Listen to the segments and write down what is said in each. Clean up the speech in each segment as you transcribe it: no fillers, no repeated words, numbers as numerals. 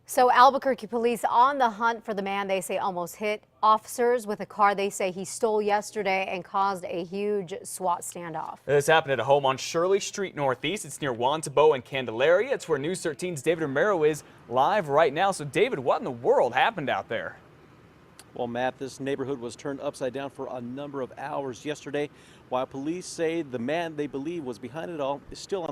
So Albuquerque police on the hunt for the man they say almost hit officers with a car they say he stole yesterday and caused a huge SWAT standoff. This happened at a home on Shirley Street Northeast. It's near Wantabo and Candelaria. It's where News 13's David Romero is live right now. So David, what in the world happened out there? Well, Matt, this neighborhood was turned upside down for a number of hours yesterday, while police say the man they believe was behind it all is still on.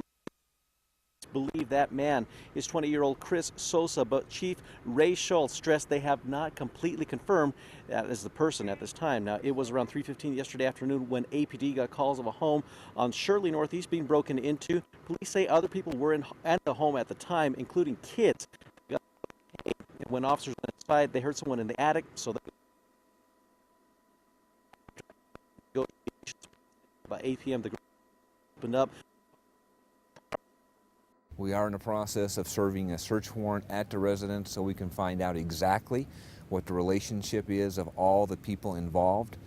Believe that man is 20-year-old Chris Sosa, but Chief Ray Schultz stressed they have not completely confirmed that as the person at this time. Now, it was around 3:15 yesterday afternoon when APD got calls of a home on Shirley Northeast being broken into. Police say other people were at the home at the time, including kids. When officers went inside, they heard someone in the attic, so they go about 8 p.m. The opened up. We are in the process of serving a search warrant at the residence so we can find out exactly what the relationship is of all the people involved.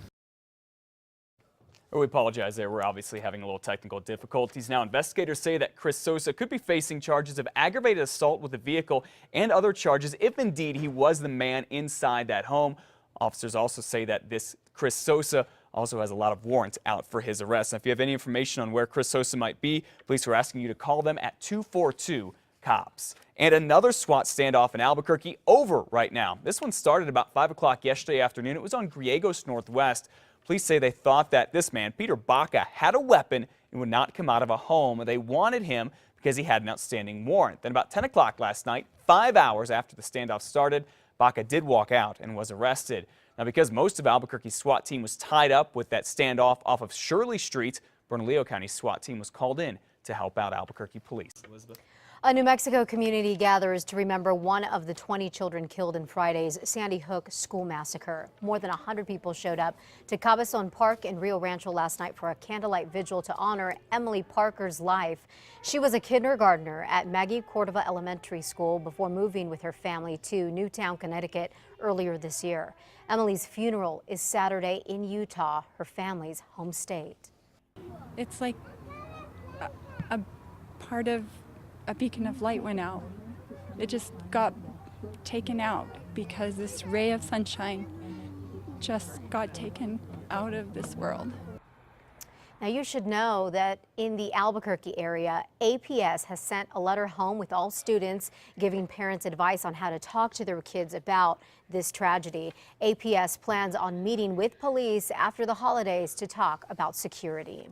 We apologize there. We're obviously having a little technical difficulties. Now, investigators say that Chris Sosa could be facing charges of aggravated assault with a vehicle and other charges if indeed he was the man inside that home. Officers also say that this Chris Sosa also has a lot of warrants out for his arrest. Now, if you have any information on where Chris Sosa might be, police are asking you to call them at 242-COPS. And another SWAT standoff in Albuquerque over right now. This one started about 5 o'clock yesterday afternoon. It was on Griegos Northwest. Police say they thought that this man, Peter Baca, had a weapon and would not come out of a home. They wanted him because he had an outstanding warrant. Then about 10 o'clock last night, 5 hours after the standoff started, Baca did walk out and was arrested. Now, because most of Albuquerque's SWAT team was tied up with that standoff off of Shirley Street, Bernalillo County SWAT team was called in to help out Albuquerque police. Elizabeth. A New Mexico community gathers to remember one of the 20 children killed in Friday's Sandy Hook school massacre. More than 100 people showed up to Cabezon Park in Rio Rancho last night for a candlelight vigil to honor Emily Parker's life. She was a kindergartner at Maggie Cordova Elementary School before moving with her family to Newtown, Connecticut earlier this year. Emily's funeral is Saturday in Utah, her family's home state. It's like a part of a beacon of light went out. It just got taken out because this ray of sunshine just got taken out of this world. Now, you should know that in the Albuquerque area, APS has sent a letter home with all students giving parents advice on how to talk to their kids about this tragedy. APS plans on meeting with police after the holidays to talk about security.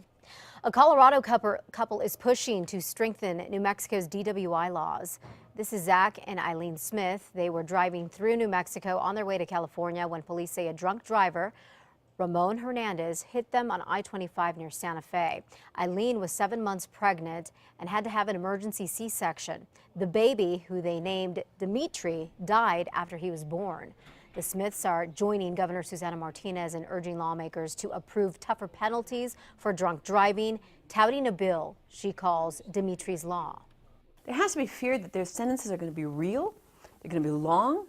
A Colorado couple is pushing to strengthen New Mexico's DWI laws. This is Zach and Eileen Smith. They were driving through New Mexico on their way to California when police say a drunk driver, Ramon Hernandez, hit them on I-25 near Santa Fe. Eileen was 7 months pregnant and had to have an emergency C-section. The baby, who they named Dimitri, died after he was born. The Smiths are joining Governor Susana Martinez in urging lawmakers to approve tougher penalties for drunk driving, touting a bill she calls Dimitri's Law. There has to be fear that their sentences are going to be real, they're going to be long,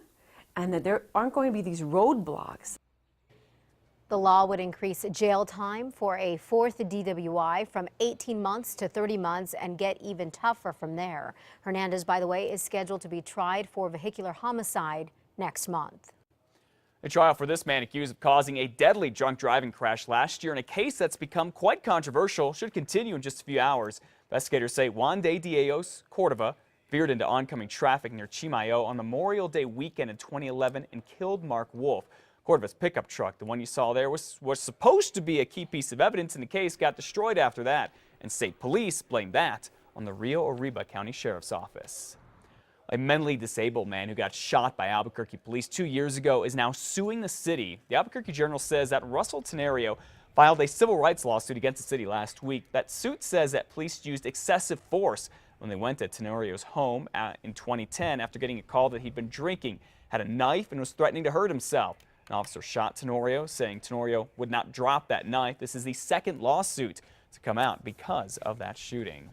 and that there aren't going to be these roadblocks. The law would increase jail time for a fourth DWI from 18 months to 30 months and get even tougher from there. Hernandez, by the way, is scheduled to be tried for vehicular homicide next month. A trial for this man accused of causing a deadly drunk driving crash last year in a case that's become quite controversial should continue in just a few hours. Investigators say Juan de Dios Cordova veered into oncoming traffic near Chimayo on Memorial Day weekend in 2011 and killed Mark Wolf. Cordova's pickup truck, the one you saw there, was supposed to be a key piece of evidence in the case, got destroyed after that, and state police blamed that on the Rio Arriba County Sheriff's Office. A mentally disabled man who got shot by Albuquerque police 2 years ago is now suing the city. The Albuquerque Journal says that Russell Tenorio filed a civil rights lawsuit against the city last week. That suit says that police used excessive force when they went to Tenorio's home in 2010 after getting a call that he'd been drinking, had a knife, and was threatening to hurt himself. An officer shot Tenorio, saying Tenorio would not drop that knife. This is the second lawsuit to come out because of that shooting.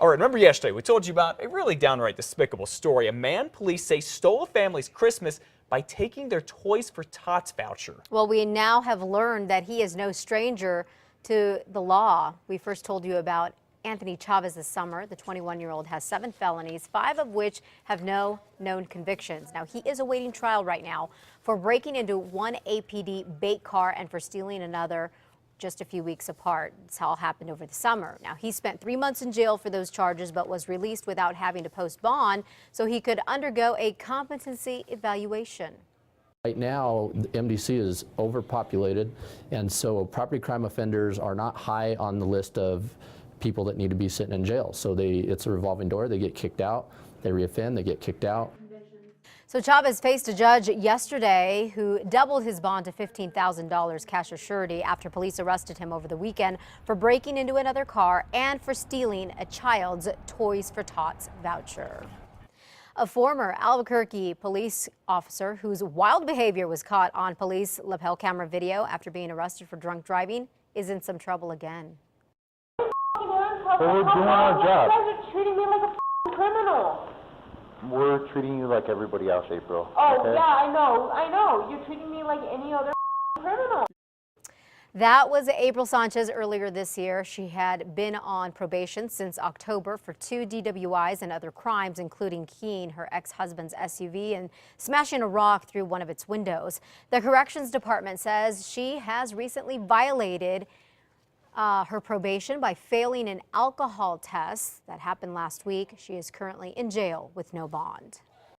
All right, remember yesterday we told you about a really downright despicable story. A man police say stole a family's Christmas by taking their Toys for Tots voucher. Well, we now have learned that he is no stranger to the law. We first told you about Anthony Chavez this summer. The 21-year-old has 7 felonies, 5 of which have no known convictions. Now, he is awaiting trial right now for breaking into one APD bait car and for stealing another just a few weeks apart. This all happened over the summer. Now, he spent 3 months in jail for those charges, but was released without having to post bond so he could undergo a competency evaluation. Right now, the MDC is overpopulated, and so property crime offenders are not high on the list of people that need to be sitting in jail. So it's a revolving door. They get kicked out, they reoffend, they get kicked out. So Chavez faced a judge yesterday who doubled his bond to $15,000 cash or surety after police arrested him over the weekend for breaking into another car and for stealing a child's Toys for Tots voucher. A former Albuquerque police officer whose wild behavior was caught on police lapel camera video after being arrested for drunk driving is in some trouble again. Well, we're doing our job. You guys are treating me like a criminal. We're treating you like everybody else, April. Oh, okay? yeah, I know. You're treating me like any other criminal. That was April Sanchez earlier this year. She had been on probation since October for 2 DWIs and other crimes, including keying her ex-husband's SUV and smashing a rock through one of its windows. The Corrections Department says she has recently violated her probation by failing an alcohol test that happened last week. She is currently in jail with no bond.